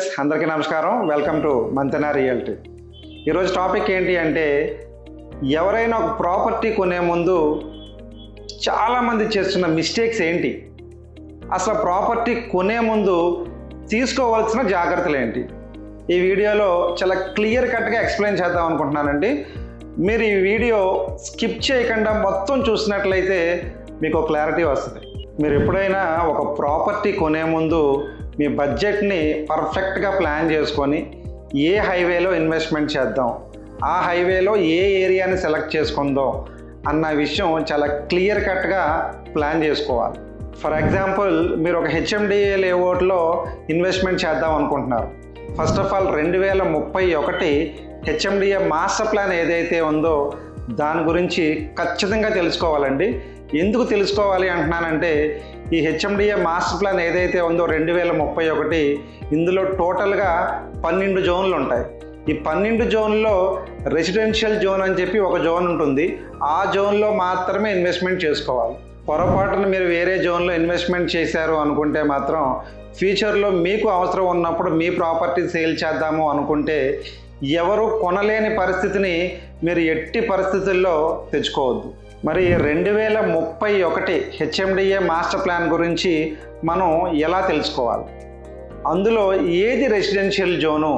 Friends, అందరికీ నమస్కారం. Welcome to Mantena Realty. ఈరోజు టాపిక్ ఏంటి అంటే, ఎవరైనా ఒక ప్రాపర్టీ కొనే ముందు చాలామంది చేస్తున్న మిస్టేక్స్ ఏంటి, అసలు ప్రాపర్టీ కొనే ముందు తీసుకోవాల్సిన జాగ్రత్తలు ఏంటి, ఈ వీడియోలో చాలా క్లియర్ కట్గా ఎక్స్ప్లెయిన్ చేద్దాం అనుకుంటున్నానండి. మీరు ఈ వీడియో స్కిప్ చేయకుండా మొత్తం చూసినట్లయితే మీకు క్లారిటీ వస్తుంది. మీరు ఎప్పుడైనా ఒక ప్రాపర్టీ కొనే ముందు మీ బడ్జెట్ని పర్ఫెక్ట్గా ప్లాన్ చేసుకొని ఏ హైవేలో ఇన్వెస్ట్మెంట్ చేద్దాం, ఆ హైవేలో ఏ ఏరియాని సెలెక్ట్ చేసుకుందాం అన్న విషయం చాలా క్లియర్ కట్గా ప్లాన్ చేసుకోవాలి. ఫర్ ఎగ్జాంపుల్, మీరు ఒక హెచ్ఎండిఏ లేఅవుట్లో ఇన్వెస్ట్మెంట్ చేద్దాం అనుకుంటున్నారు. First of all 2031 HMDA master plan ఏదైతే ఉందో దాని గురించి ఖచ్చితంగా తెలుసుకోవాలండి. ఎందుకు తెలుసుకోవాలి అంటున్నానంటే, ఈ హెచ్ఎండిఏ మాస్టర్ ప్లాన్ ఏదైతే ఉందో 2031, ఇందులో టోటల్గా 12 జోన్లు ఉంటాయి. ఈ 12 జోన్లో రెసిడెన్షియల్ జోన్ అని చెప్పి ఒక జోన్ ఉంటుంది. ఆ జోన్లో మాత్రమే ఇన్వెస్ట్మెంట్ చేసుకోవాలి. పొరపాటున మీరు వేరే జోన్లో ఇన్వెస్ట్మెంట్ చేశారు అనుకుంటే మాత్రం ఫ్యూచర్లో మీకు అవసరం ఉన్నప్పుడు మీ ప్రాపర్టీ సేల్ చేద్దాము అనుకుంటే ఎవరు కొనలేని పరిస్థితిని మీరు ఎట్టి పరిస్థితుల్లో తెచ్చుకోవద్దు. మరి 2031 హెచ్ఎండిఏ మాస్టర్ ప్లాన్ గురించి మనం ఎలా తెలుసుకోవాలి, అందులో ఏది రెసిడెన్షియల్ జోను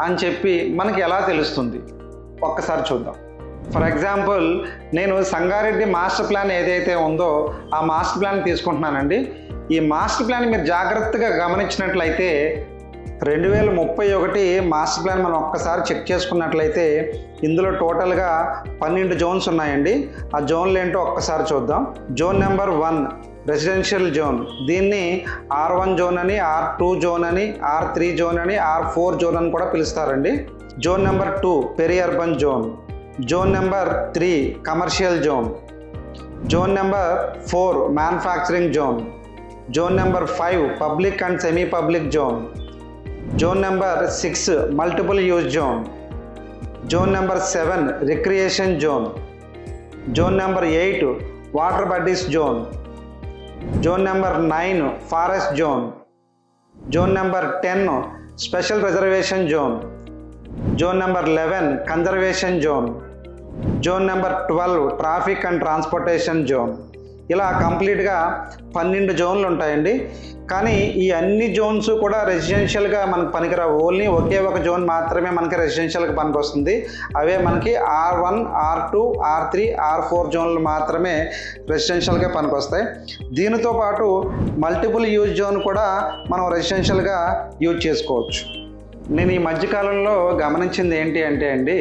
అని చెప్పి మనకి ఎలా తెలుస్తుంది, ఒక్కసారి చూద్దాం. ఫర్ ఎగ్జాంపుల్, నేను సంగారెడ్డి మాస్టర్ ప్లాన్ ఏదైతే ఉందో ఆ మాస్టర్ ప్లాన్ తీసుకుంటున్నానండి. ఈ మాస్టర్ ప్లాన్ మీరు జాగ్రత్తగా గమనించినట్లయితే 2031 మాస్టర్ ప్లాన్ మనం ఒక్కసారి చెక్ చేసుకున్నట్లయితే ఇందులో టోటల్గా 12 జోన్స్ ఉన్నాయండి. ఆ జోన్లు ఏంటో ఒక్కసారి చూద్దాం. జోన్ నెంబర్ 1 రెసిడెన్షియల్ జోన్, దీన్ని R1 జోన్ అని, R2 జోన్ అని, R3 జోన్ అని, R4 జోన్ అని కూడా పిలుస్తారండి. Zone number 2 peri urban zone, zone number 3 commercial zone, zone number 4 manufacturing zone, zone number 5 public and semi public zone, zone number 6 multiple use zone, zone number 7 recreation zone, zone number 8 water bodies zone, zone number 9 forest zone, zone number 10 special reservation zone, zone number 11 conservation zone, zone number 12 traffic and transportation zone. ఇలా కంప్లీట్గా 12 జోన్లు ఉంటాయండి. కానీ ఈ అన్ని Jones కూడా రెసిడెన్షియల్గా మనకు పనికిరావు. ఓన్లీ ఒకే ఒక జోన్ మాత్రమే మనకి రెసిడెన్షియల్గా పనికి వస్తుంది. అవే మనకి R1, R2, R3, R4 జోన్లు మాత్రమే రెసిడెన్షియల్గా పనికి వస్తాయి. దీనితో పాటు మల్టిపుల్ యూజ్ జోన్ కూడా మనం రెసిడెన్షియల్గా యూజ్ చేసుకోవచ్చు. నేను ఈ మధ్యకాలంలో గమనించింది ఏంటి అంటే అండి,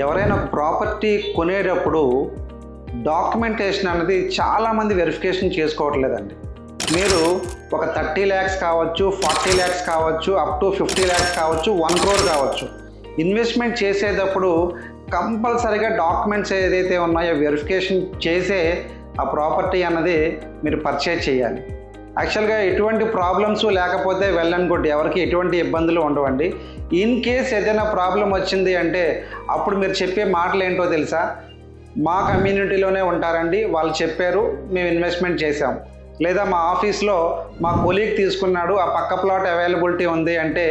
ఎవరైనా ప్రాపర్టీ కొనేటప్పుడు డాక్యుమెంటేషన్ అనేది చాలామంది వెరిఫికేషన్ చేసుకోవట్లేదండి. మీరు ఒక 30 lakhs కావచ్చు, 40 lakhs కావచ్చు, అప్ టు 50 lakhs కావచ్చు, 1 crore కావచ్చు, ఇన్వెస్ట్మెంట్ చేసేటప్పుడు కంపల్సరీగా డాక్యుమెంట్స్ ఏదైతే ఉన్నాయో వెరిఫికేషన్ చేసే ఆ ప్రాపర్టీ అన్నది మీరు పర్చేజ్ చేయాలి. యాక్చువల్గా ఎటువంటి ప్రాబ్లమ్స్ లేకపోతే వెల్ అండ్ గుడ్, ఎవరికి ఎటువంటి ఇబ్బందులు ఉండవండి. ఇన్ కేస్ ఏదైనా ప్రాబ్లం వచ్చింది అంటే అప్పుడు మీరు చెప్పే మాటలు ఏంటో తెలుసా, మా కమ్యూనిటీలోనే ఉంటారండి, వాళ్ళు చెప్పారు, మేము ఇన్వెస్ట్మెంట్ చేసాం. లేదా మా ఆఫీస్లో మా కొలీగ్ తీసుకున్నాడు, ఆ పక్క ప్లాట్ అవైలబిలిటీ ఉంది అంటే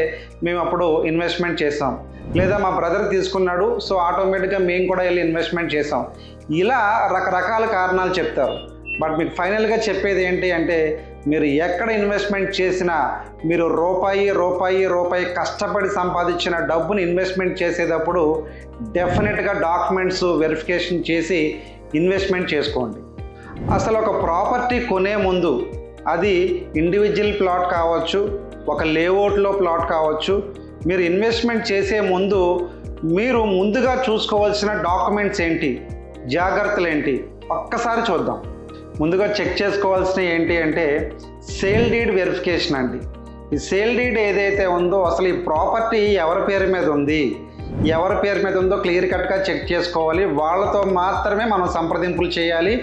మేము అప్పుడు ఇన్వెస్ట్మెంట్ చేసాం. లేదా మా బ్రదర్ తీసుకున్నాడు, సో ఆటోమేటిక్గా మేము కూడా వెళ్ళి ఇన్వెస్ట్మెంట్ చేసాం. ఇలా రకరకాల కారణాలు చెప్తారు. బట్ మీకు ఫైనల్గా చెప్పేది ఏంటి అంటే, మీరు ఎక్కడ ఇన్వెస్ట్మెంట్ చేసినా మీరు రూపాయి కష్టపడి సంపాదించిన డబ్బుని ఇన్వెస్ట్మెంట్ చేసేటప్పుడు డెఫినెట్గా డాక్యుమెంట్స్ వెరిఫికేషన్ చేసి ఇన్వెస్ట్మెంట్ చేసుకోండి. అసలు ఒక ప్రాపర్టీ కొనే ముందు, అది ఇండివిజువల్ ప్లాట్ కావచ్చు, ఒక లేఅవుట్లో ప్లాట్ కావచ్చు, మీరు ఇన్వెస్ట్మెంట్ చేసే ముందు మీరు ముందుగా చూసుకోవాల్సిన డాక్యుమెంట్స్ ఏంటి, జాగ్రత్తలు ఏంటి, ఒక్కసారి చూద్దాం. ముందుగా చెక్ చేసుకోవాల్సిన ఏంటి అంటే సేల్ డీడ్ వెరిఫికేషన్ అండి. ఈ సేల్ డీడ్ ఏదైతే ఉందో అసలు ఈ ప్రాపర్టీ ఎవరి పేరు మీద ఉంది, ఎవరి పేరు మీద ఉందో క్లియర్ కట్గా చెక్ చేసుకోవాలి. వాళ్ళతో మాత్రమే మనం సంప్రదింపులు చేయాలి,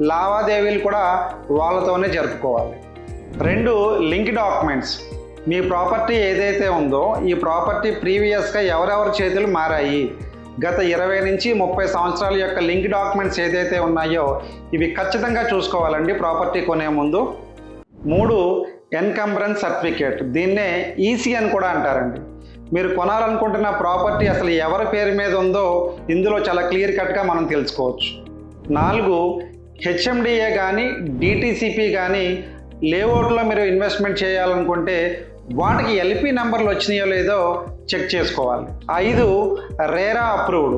లావాదేవీలు కూడా వాళ్ళతోనే జరుపుకోవాలి. 2 లింక్ డాక్యుమెంట్స్. మీ ప్రాపర్టీ ఏదైతే ఉందో ఈ ప్రాపర్టీ ప్రీవియస్గా ఎవరెవరి చేతులు మారాయి, గత 20 నుంచి 30 సంవత్సరాల యొక్క లింక్ డాక్యుమెంట్స్ ఏదైతే ఉన్నాయో ఇవి ఖచ్చితంగా చూసుకోవాలండి ప్రాపర్టీ కొనే ముందు. 3 ఎన్కంబరెన్స్ సర్టిఫికేట్, దీన్నే ఈసీ అని కూడా అంటారండి. మీరు కొనాలనుకుంటున్న ప్రాపర్టీ అసలు ఎవరి పేరు మీద ఉందో ఇందులో చాలా క్లియర్ కట్గా మనం తెలుసుకోవచ్చు. 4 హెచ్ఎండిఏ కానీ డిటిసిపి కానీ లేఅవుట్లో మీరు ఇన్వెస్ట్మెంట్ చేయాలనుకుంటే వాటికి ఎల్పి నెంబర్లు వచ్చినాయో లేదో చెక్ చేసుకోవాలి. 5 రేరా అప్రూవ్డ్,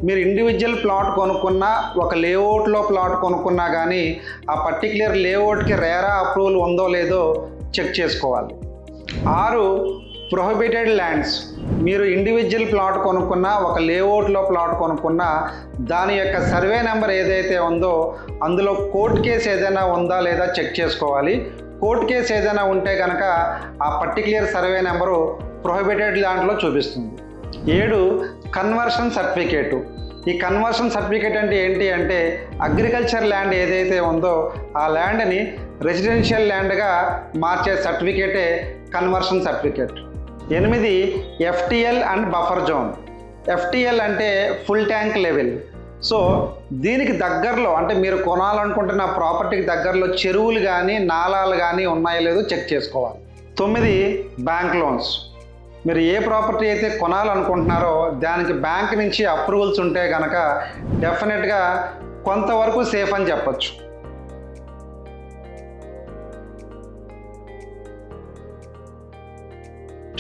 మీరు ఇండివిజువల్ ప్లాట్ కొనుక్కున్నా ఒక లేఅవుట్లో ప్లాట్ కొనుక్కున్నా కానీ ఆ పర్టిక్యులర్ లేఅవుట్కి రేరా అప్రూవల్ ఉందో లేదో చెక్ చేసుకోవాలి. 6 ప్రొహిబిటెడ్ ల్యాండ్స్, మీరు ఇండివిజువల్ ప్లాట్ కొనుక్కున్నా ఒక లేఅవుట్లో ప్లాట్ కొనుక్కున్నా దాని యొక్క సర్వే నెంబర్ ఏదైతే ఉందో అందులో కోర్టు కేసు ఏదైనా ఉందా లేదా చెక్ చేసుకోవాలి. కోర్టు కేసు ఏదైనా ఉంటే కనుక ఆ పర్టిక్యులర్ సర్వే నెంబరు ప్రొహిబిటెడ్ ల్యాండ్లో చూపిస్తుంది. 7 కన్వర్షన్ సర్టిఫికేటు, ఈ కన్వర్షన్ సర్టిఫికేట్ అంటే ఏంటి అంటే అగ్రికల్చర్ ల్యాండ్ ఏదైతే ఉందో ఆ ల్యాండ్ని రెసిడెన్షియల్ ల్యాండ్గా మార్చే సర్టిఫికేటే conversion certificate. 8 FTL and buffer zone, FTL అంటే ఫుల్ ట్యాంక్ లెవెల్. సో దీనికి దగ్గరలో అంటే మీరు కొనాలనుకుంటున్న ప్రాపర్టీకి దగ్గరలో చెరువులు కానీ నాలాలు కానీ ఉన్నాయో లేదో చెక్ చేసుకోవాలి. 9 బ్యాంక్ లోన్స్, మీరు ఏ ప్రాపర్టీ అయితే కొనాలనుకుంటున్నారో దానికి బ్యాంక్ నుంచి అప్రూవల్స్ ఉంటే కనుక డెఫినెట్గా కొంతవరకు సేఫ్ అని చెప్పచ్చు.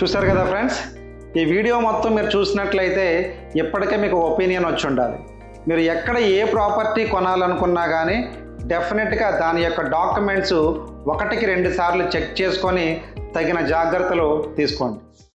చూసారు కదా ఫ్రెండ్స్, ఈ వీడియో మొత్తం మీరు చూసినట్లయితే ఇప్పటికే మీకు ఒపీనియన్ వచ్చి ఉండాలి. మీరు ఎక్కడ ఏ ప్రాపర్టీ కొనాలనుకున్నా కానీ డెఫినెట్గా దాని యొక్క డాక్యుమెంట్స్ 1కి 2 సార్లు చెక్ చేసుకొని తగిన జాగ్రత్తలు తీసుకోండి.